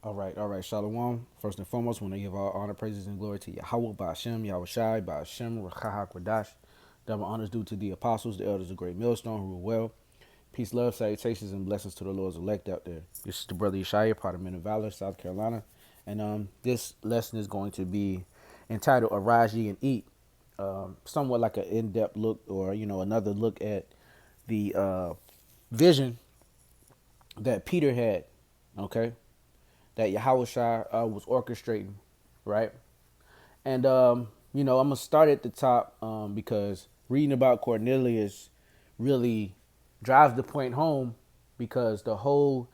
All right, Shalom. First and foremost, want to give all honor, praises, and glory to Yahweh, Ba'ashem, Yahweh Shai, Ba'ashem, Rachahak, Radash. Double honors due to the apostles, the elders of Great Millstone, who rule well. Peace, love, salutations, and blessings to the Lord's elect out there. This is the brother Yeshaya, part of Men of Valor, South Carolina. And this lesson is going to be entitled Arise Ye and Eat. Somewhat like an in-depth look or, another look at the vision that Peter had, okay? That Yahweh Shai was orchestrating, right? And I'm gonna start at the top because reading about Cornelius really drives the point home because the whole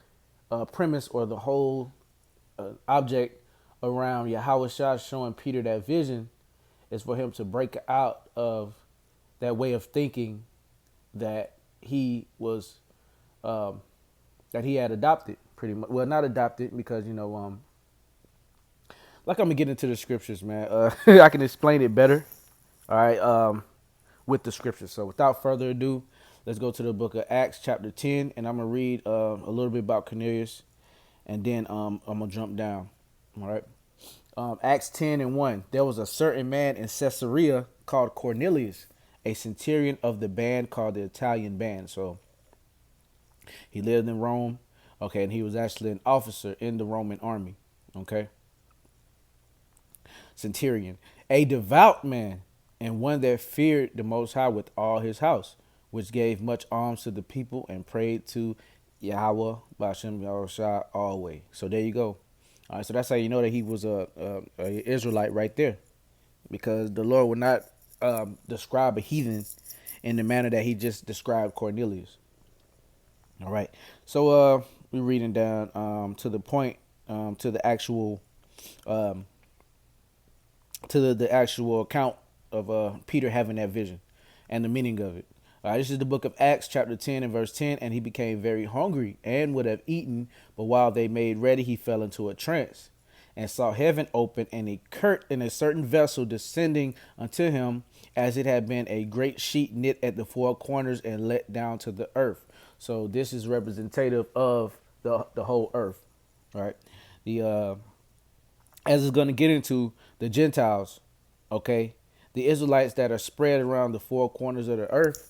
premise or the whole object around Yahweh Shai showing Peter that vision is for him to break out of that way of thinking that he was that he had adopted pretty much. Well, not adopted because like I'm gonna get into the scriptures, man. I can explain it better. All right, with the scriptures. So without further ado, let's go to the book of Acts, chapter 10, and I'm gonna read a little bit about Cornelius, and then I'm gonna jump down. All right. Acts 10 and 1. There was a certain man in Caesarea called Cornelius, a centurion of the band called the Italian band. So he lived in Rome. Okay, and he was actually an officer in the Roman army. Okay. Centurion, a devout man, and one that feared the Most High with all his house, which gave much alms to the people and prayed to Yahweh, Bashem, Yahushua always. So there you go. All right, so that's how you know that he was a Israelite right there, because the Lord would not describe a heathen in the manner that he just described Cornelius. All right, so we're reading down to the point, to the actual um, to the actual account of Peter having that vision and the meaning of it. This is the book of Acts, chapter 10 and verse 10. And he became very hungry and would have eaten, but while they made ready, he fell into a trance and saw heaven open and a curtain in a certain vessel descending unto him, as it had been a great sheet knit at the four corners and let down to the earth. So this is representative of the whole earth, right? The As it's going to get into the Gentiles, okay, the Israelites that are spread around the four corners of the earth,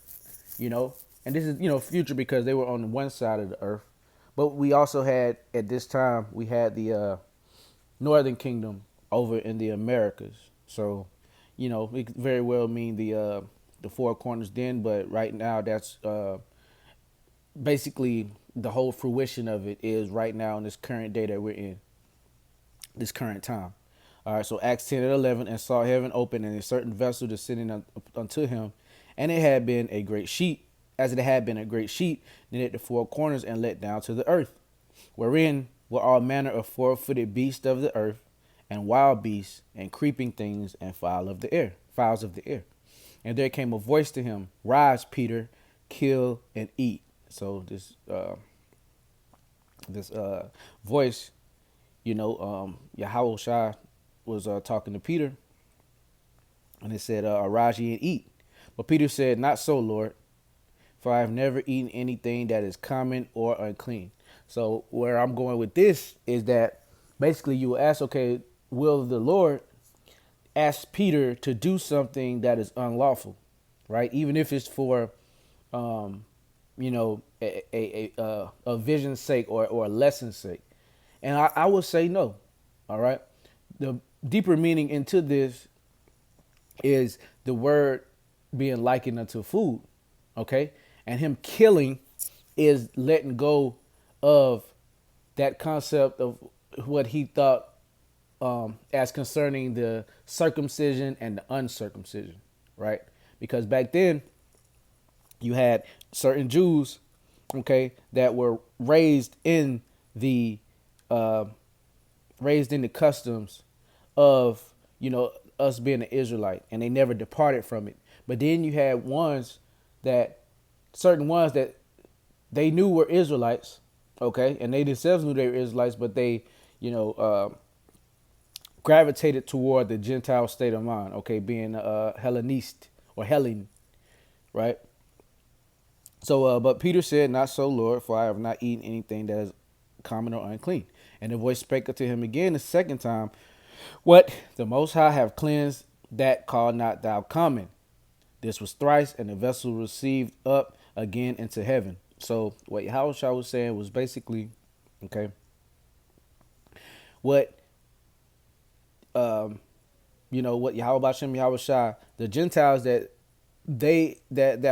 and this is future because they were on one side of the earth, but we also had at this time we had the Northern Kingdom over in the Americas. So, it could very well mean the four corners then, but right now that's basically the whole fruition of it is right now in this current day that we're in, this current time. All right, so Acts 10 and 11, and saw heaven open and a certain vessel descending unto him, and it had been a great sheet, as it had been a great sheet, knit at the four corners and let down to the earth, wherein were all manner of four-footed beasts of the earth, and wild beasts, and creeping things, and fowls of the air. And there came a voice to him, Rise, Peter, kill and eat. So this voice, Yahweh Shai was talking to Peter, and it said, Arise ye and eat. But Peter said, Not so, Lord, for I have never eaten anything that is common or unclean. So where I'm going with this is that basically you will ask, okay, will the Lord ask Peter to do something that is unlawful, right? Even if it's for, a vision's sake or a lesson's sake. And I would say no. All right. The deeper meaning into this is the word being likened unto food. Okay. And him killing is letting go of that concept of what he thought as concerning the circumcision and the uncircumcision. Right. Because back then you had certain Jews, okay, that were uh, raised in the customs of us being an Israelite, and they never departed from it. But then you had certain ones that they knew were Israelites, okay, and they themselves knew they were Israelites, but they gravitated toward the Gentile state of mind, okay, being Hellenist or Hellen, right? So, but Peter said, Not so, Lord, for I have not eaten anything that is common or unclean. And the voice spake unto him again the second time, what the Most High have cleansed, that call not thou common. This was thrice, and the vessel received up again into heaven. So what Yahushua was saying was basically, okay, what what Yahweh Bashem, Yahweh Shai, the Gentiles that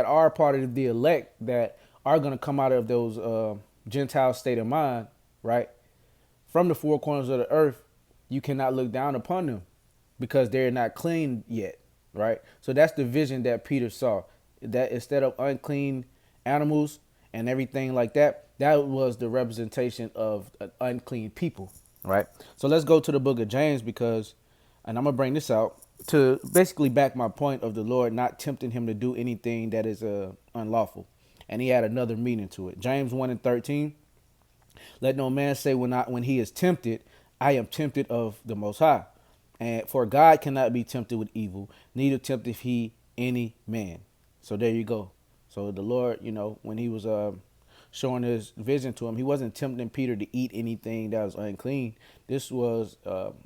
are part of the elect that are gonna come out of those Gentile state of mind, right? From the four corners of the earth, you cannot look down upon them because they're not clean yet, right? So that's the vision that Peter saw. That instead of unclean animals and everything like that, that was the representation of an unclean people, right? So let's go to the book of James because, and I'm gonna bring this out to basically back my point of the Lord not tempting him to do anything that is unlawful, and he had another meaning to it. James 1:13. Let no man say when he is tempted, I am tempted of the Most High. And for God cannot be tempted with evil, neither tempteth he any man. So there you go. So the Lord, when he was showing his vision to him, he wasn't tempting Peter to eat anything that was unclean. This was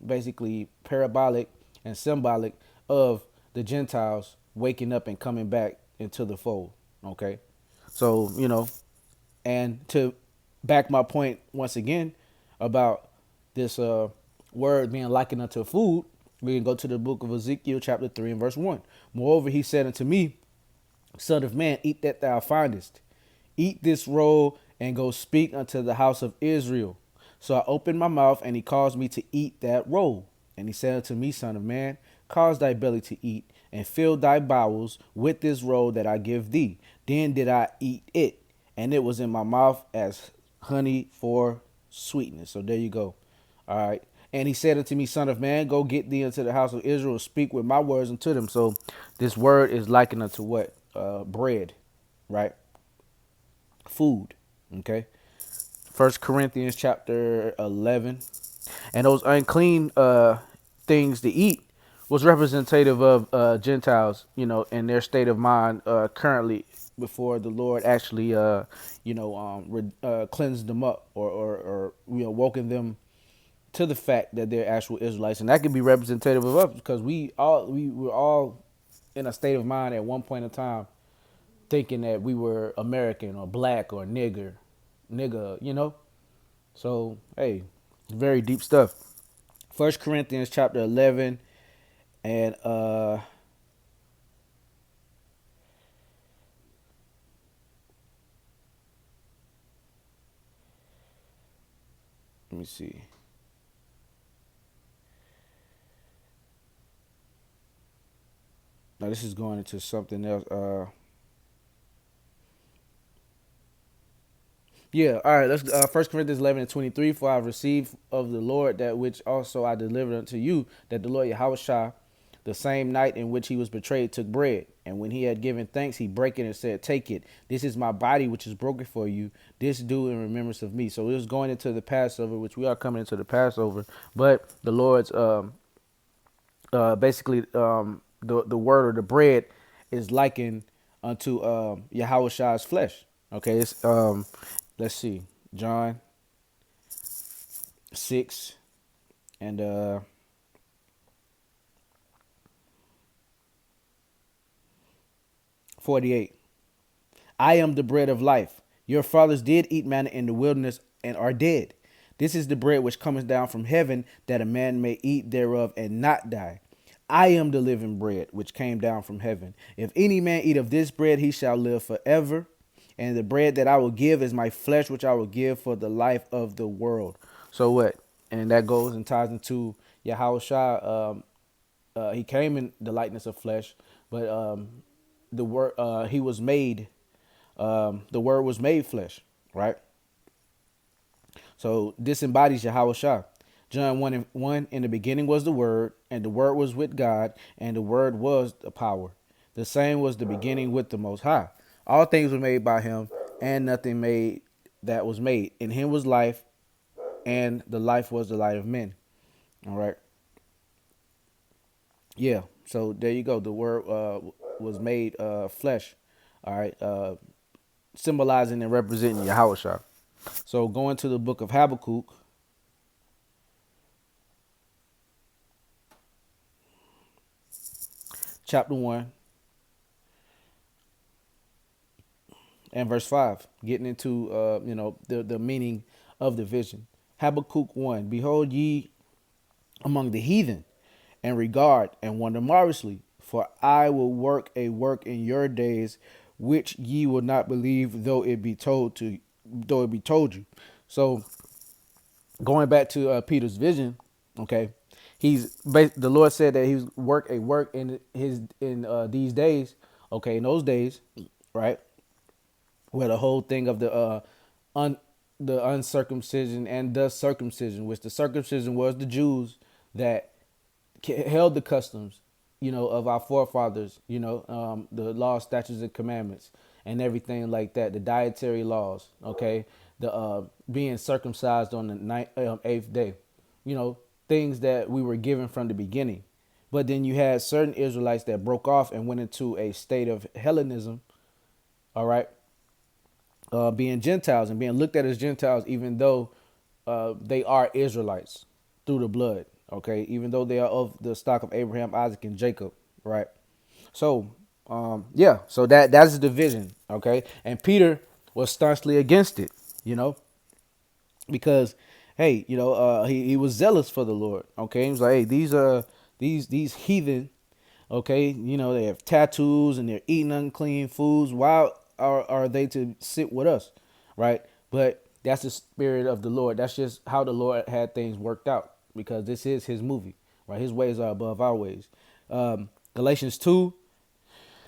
basically parabolic and symbolic of the Gentiles waking up and coming back into the fold. Okay. So, and to back my point once again about this word being likened unto food, we can go to the book of Ezekiel chapter 3 and verse 1. Moreover, he said unto me, Son of man, eat that thou findest. Eat this roll and go speak unto the house of Israel. So I opened my mouth, and he caused me to eat that roll. And he said unto me, Son of man, cause thy belly to eat, and fill thy bowels with this roll that I give thee. Then did I eat it, and it was in my mouth as honey for sweetness. So there you go. All right. And he said unto me, Son of man, go get thee into the house of Israel, speak with my words unto them. So this word is likened unto what? Bread, right? Food. Okay. 1 Corinthians chapter 11. And those unclean things to eat was representative of Gentiles, in their state of mind currently before the Lord actually, cleansed them up or woken them to the fact that they're actual Israelites. And that could be representative of us because we were all in a state of mind at one point in time thinking that we were American or black or nigga. So, hey, very deep stuff. 1 Corinthians chapter 11 and let me see. Now this is going into something else. Yeah, all right. Let's 1 Corinthians 11:23. For I have received of the Lord that which also I delivered unto you, that the Lord Yahushua, the same night in which he was betrayed, took bread, and when he had given thanks, he brake it and said, "Take it. This is my body, which is broken for you. This do in remembrance of me." So it was going into the Passover, which we are coming into the Passover, but the Lord's basically the word or the bread is likened unto Yahushua's flesh. Okay, it's let's see, John 6 and 48. I am the bread of life. Your fathers did eat manna in the wilderness and are dead. This is the bread which cometh down from heaven, that a man may eat thereof and not die. I am the living bread which came down from heaven. If any man eat of this bread, he shall live forever. And the bread that I will give is my flesh, which I will give for the life of the world. So what? And that goes and ties into Yahushua. He came in the likeness of flesh, but the word he was made. The word was made flesh, right? So this embodies Yahushua. John 1 and 1, in the beginning was the Word, and the Word was with God, and the Word was the power. The same was the beginning with the Most High. All things were made by him, and nothing made that was made. In him was life, and the life was the light of men. All right. Yeah. So there you go. The Word was made flesh. All right. Symbolizing and representing Yahushua. So going to the book of Habakkuk, chapter 1 and verse 5, getting into the meaning of the vision. Habakkuk 1, behold ye among the heathen, and regard and wonder marvelously, for I will work a work in your days which ye will not believe, though it be told you. So going back to Peter's vision, okay, the Lord said that he was work a work in these days, okay, in those days, right, where the whole thing of un the uncircumcision and the circumcision, which the circumcision was the Jews that held the customs, of our forefathers, the law, statutes, and commandments, and everything like that, the dietary laws, okay, the being circumcised on the eighth day, things that we were given from the beginning. But then you had certain Israelites that broke off and went into a state of Hellenism, all right, being Gentiles and being looked at as Gentiles, even though they are Israelites through the blood. Okay, even though they are of the stock of Abraham, Isaac, and Jacob. Right. So, yeah. So that's the division. Okay, and Peter was staunchly against it. You know, because hey, he was zealous for the Lord. Okay, he was like, hey, these heathen. Okay, they have tattoos and they're eating unclean foods. Why are they to sit with us, right? But that's the spirit of the Lord. That's just how the Lord had things worked out because this is His movie, right? His ways are above our ways. Galatians 2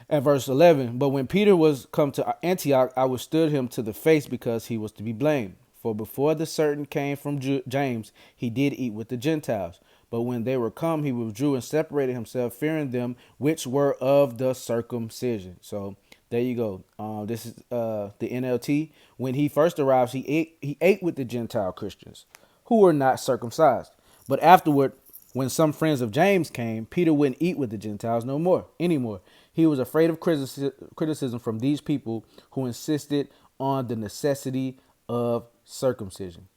and verse 11, but when Peter was come to Antioch, I withstood him to the face because he was to be blamed. For before the certain came from James, he did eat with the Gentiles. But when they were come, he withdrew and separated himself, fearing them which were of the circumcision. So there you go. This is the NLT. When he first arrived, he ate with the Gentile Christians who were not circumcised. But afterward, when some friends of James came, Peter wouldn't eat with the Gentiles no more anymore. He was afraid of criticism from these people who insisted on the necessity of circumcision.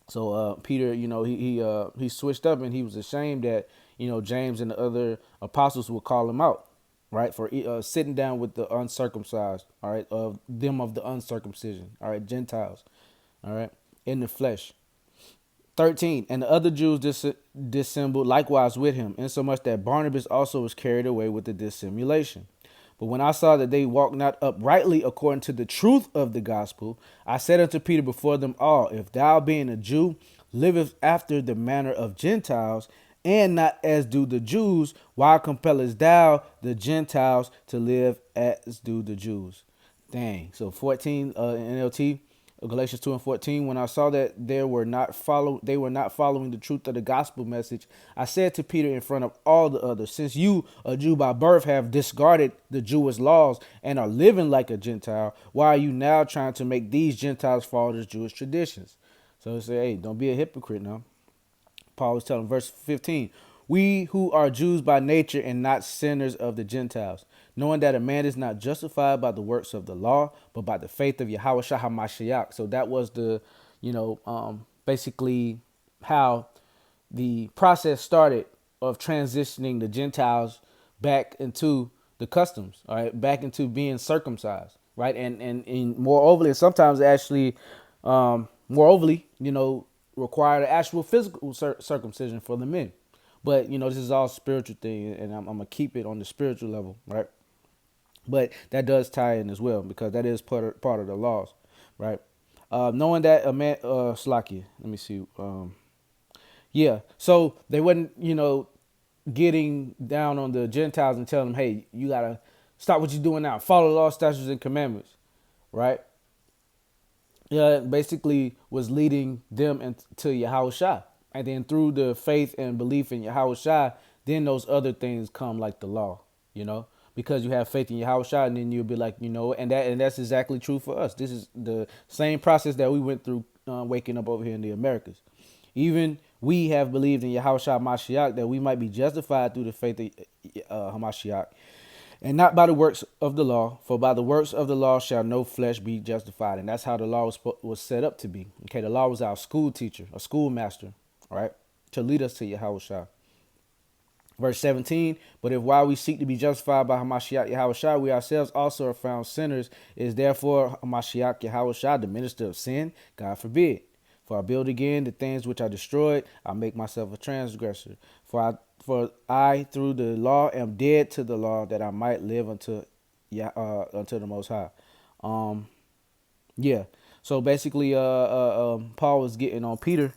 So Peter, he switched up and he was ashamed that James and the other apostles would call him out, right, for sitting down with the uncircumcised, all right, of them of the uncircumcision, all right, Gentiles, all right, in the flesh. 13, and the other Jews dissembled likewise with him, insomuch that Barnabas also was carried away with the dissimulation. But when I saw that they walked not uprightly according to the truth of the gospel, I said unto Peter before them all, if thou being a Jew livest after the manner of Gentiles, and not as do the Jews, why compellest thou the Gentiles to live as do the Jews? Dang. So 14 NLT. Galatians 2 and 14, when I saw that they were not following the truth of the gospel message, I said to Peter in front of all the others, since you, a Jew by birth, have discarded the Jewish laws and are living like a Gentile, why are you now trying to make these Gentiles follow the Jewish traditions? So he said, hey, don't be a hypocrite now. Paul was telling, verse 15, we who are Jews by nature and not sinners of the Gentiles, knowing that a man is not justified by the works of the law, but by the faith of Yahweh Shah HaMashiach. So that was basically how the process started of transitioning the Gentiles back into the customs, all right, back into being circumcised, right, and moreover, sometimes actually, moreover, required an actual physical circumcision for the men. But this is all spiritual thing, and I'm gonna keep it on the spiritual level, right? But that does tie in as well because that is part of the laws, right? Knowing that a man, Slakia, let me see. Yeah, so they wasn't, getting down on the Gentiles and telling them, hey, you gotta stop what you're doing now, follow the law, statutes, and commandments, right? Yeah, basically was leading them into Yahweh Shai. And then through the faith and belief in Yahweh Shai, then those other things come like the law, because you have faith in Yahweh Shai, and then you'll be like, and that's exactly true for us. This is the same process that we went through waking up over here in the Americas. Even we have believed in Yahweh Shai Mashiach that we might be justified through the faith of Hamashiach. And not by the works of the law, for by the works of the law shall no flesh be justified. And that's how the law was set up to be. Okay, the law was our school teacher, a schoolmaster, all right, to lead us to Yahushua. Verse 17, but if while we seek to be justified by Hamashiach Yahushua, we ourselves also are found sinners, is therefore Hamashiach Yahushua the minister of sin? God forbid. For I build again the things which I destroyed, I make myself a transgressor. For I through the law am dead to the law, that I might live unto the Most High. Um, yeah. So basically, Paul was getting on Peter,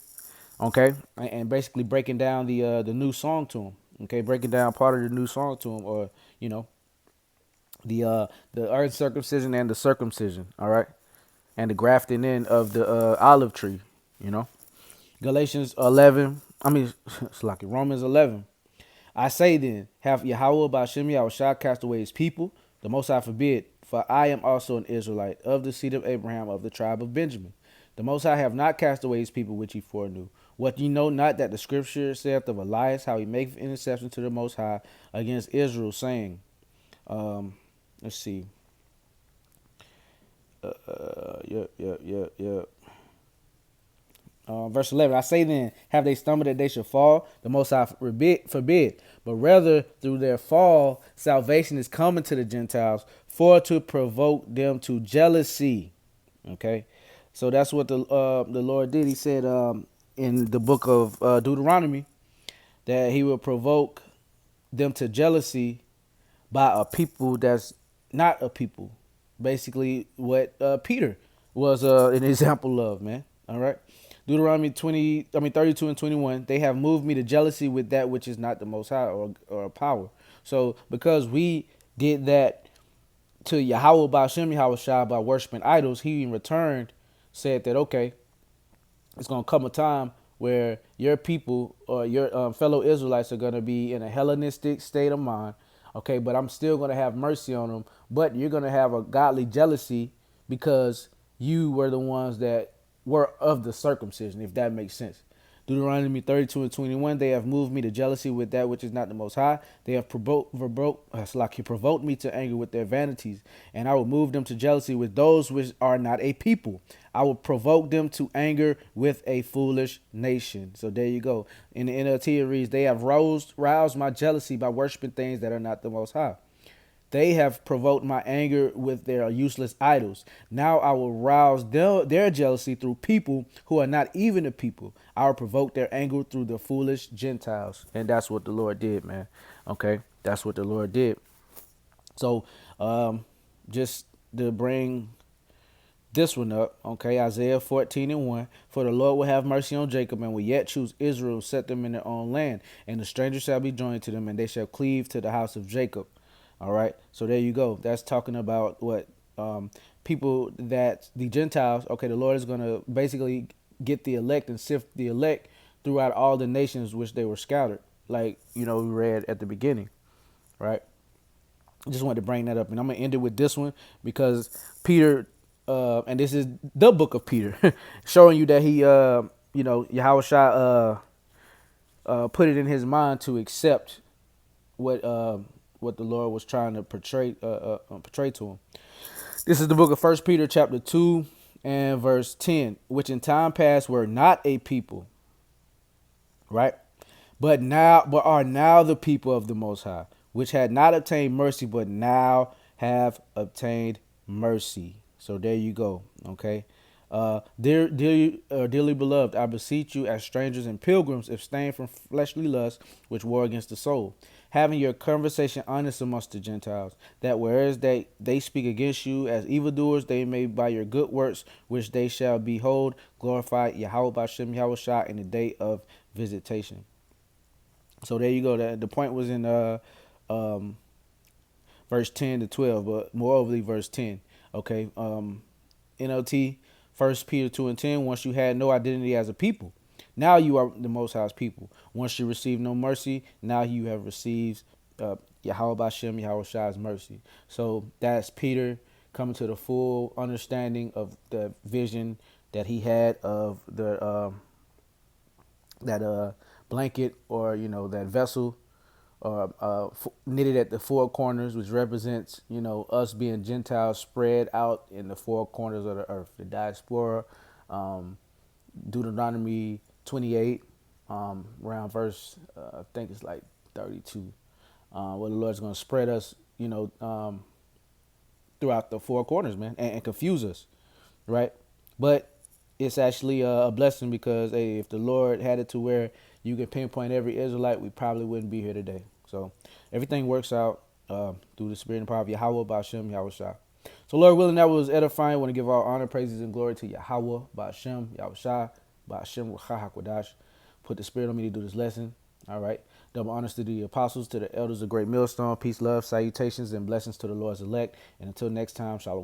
okay, and basically breaking down the new song to him. Okay, breaking down part of the new song to him, or you know, the uncircumcision and the circumcision. All right, and the grafting in of the olive tree. You know, Galatians 11. I mean, it's like Romans 11. I say then, have Yahweh Bashem Yahushua cast away his people? The Most High forbid, for I am also an Israelite, of the seed of Abraham, of the tribe of Benjamin. The Most High have not cast away his people which he foreknew. What ye know not that the scripture saith of Elias, how he maketh intercession to the Most High against Israel, saying, let's see, yep. Verse 11, I say then, have they stumbled that they should fall? The Most High forbid. But rather, through their fall, salvation is coming to the Gentiles for to provoke them to jealousy. Okay? So that's what the Lord did. He said in the book of Deuteronomy that he will provoke them to jealousy by a people that's not a people. Basically, what Peter was an example of, man. All right. Deuteronomy 32 and 21. They have moved me to jealousy with that which is not the Most High or power. So because we did that to Yahweh Bashem Yahweh by worshiping idols, he in return said that okay, it's gonna come a time where your people or your fellow Israelites are gonna be in a Hellenistic state of mind. Okay, but I'm still gonna have mercy on them. But you're gonna have a godly jealousy because you were the ones that were of the circumcision, if that makes sense. Deuteronomy 32 and 21, they have moved me to jealousy with that which is not the Most High. They have provoked me to anger with their vanities, and I will move them to jealousy with those which are not a people. I will provoke them to anger with a foolish nation. So there you go. In the NLT it reads, they have roused my jealousy by worshiping things that are not the Most High. They have provoked my anger with their useless idols. Now I will rouse their jealousy through people who are not even a people. I will provoke their anger through the foolish Gentiles. And that's what the Lord did, man. Okay, that's what the Lord did. So just to bring this one up, okay, Isaiah 14 and 1. For the Lord will have mercy on Jacob and will yet choose Israel, set them in their own land. And the stranger shall be joined to them, and they shall cleave to the house of Jacob. All right. So there you go. That's talking about what people that the Gentiles. Okay, the Lord is going to basically get the elect and sift the elect throughout all the nations which they were scattered. Like, we read at the beginning. Right. I just wanted to bring that up. And I'm going to end it with this one because Peter, and this is the book of Peter, showing you that he, Yahushua put it in his mind to accept what the Lord was trying to portray to him. This is the book of 1 Peter chapter 2 and verse 10, which in time past were not a people, right? But are now the people of the Most High, which had not obtained mercy, but now have obtained mercy. So there you go. Okay. Dearly beloved, I beseech you as strangers and pilgrims, abstain from fleshly lusts which war against the soul, having your conversation honest amongst the Gentiles, that whereas they speak against you as evildoers, they may by your good works which they shall behold glorify Yahweh Bashem Yahushua in the day of visitation. So there you go. The point was in verse 10 to 12, but moreover verse 10. Okay. NLT, 1 Peter 2 and 10, once you had no identity as a people, now you are the Most High's people. Once you receive no mercy, now you have received Yahweh Bashem, Yahushua's mercy. So that's Peter coming to the full understanding of the vision that he had of the that blanket, or that vessel knitted at the four corners, which represents, us being Gentiles spread out in the four corners of the earth, the diaspora. Um, Deuteronomy 28, around verse, I think it's like 32, where the Lord's going to spread us, throughout the four corners, man, and confuse us, right? But it's actually a blessing because, hey, if the Lord had it to where you could pinpoint every Israelite, we probably wouldn't be here today. So everything works out through the spirit and power of Yahweh, Ba'ashem, Yahweh Shah. So Lord willing, that was edifying. I want to give all honor, praises, and glory to Yahweh, Ba'ashem, Yahweh Shah, Ba'ashem, Ruach HaKodash. Put the spirit on me to do this lesson. All right. Double honors to the apostles, to the elders of Great Millstone. Peace, love, salutations, and blessings to the Lord's elect. And until next time, shalom.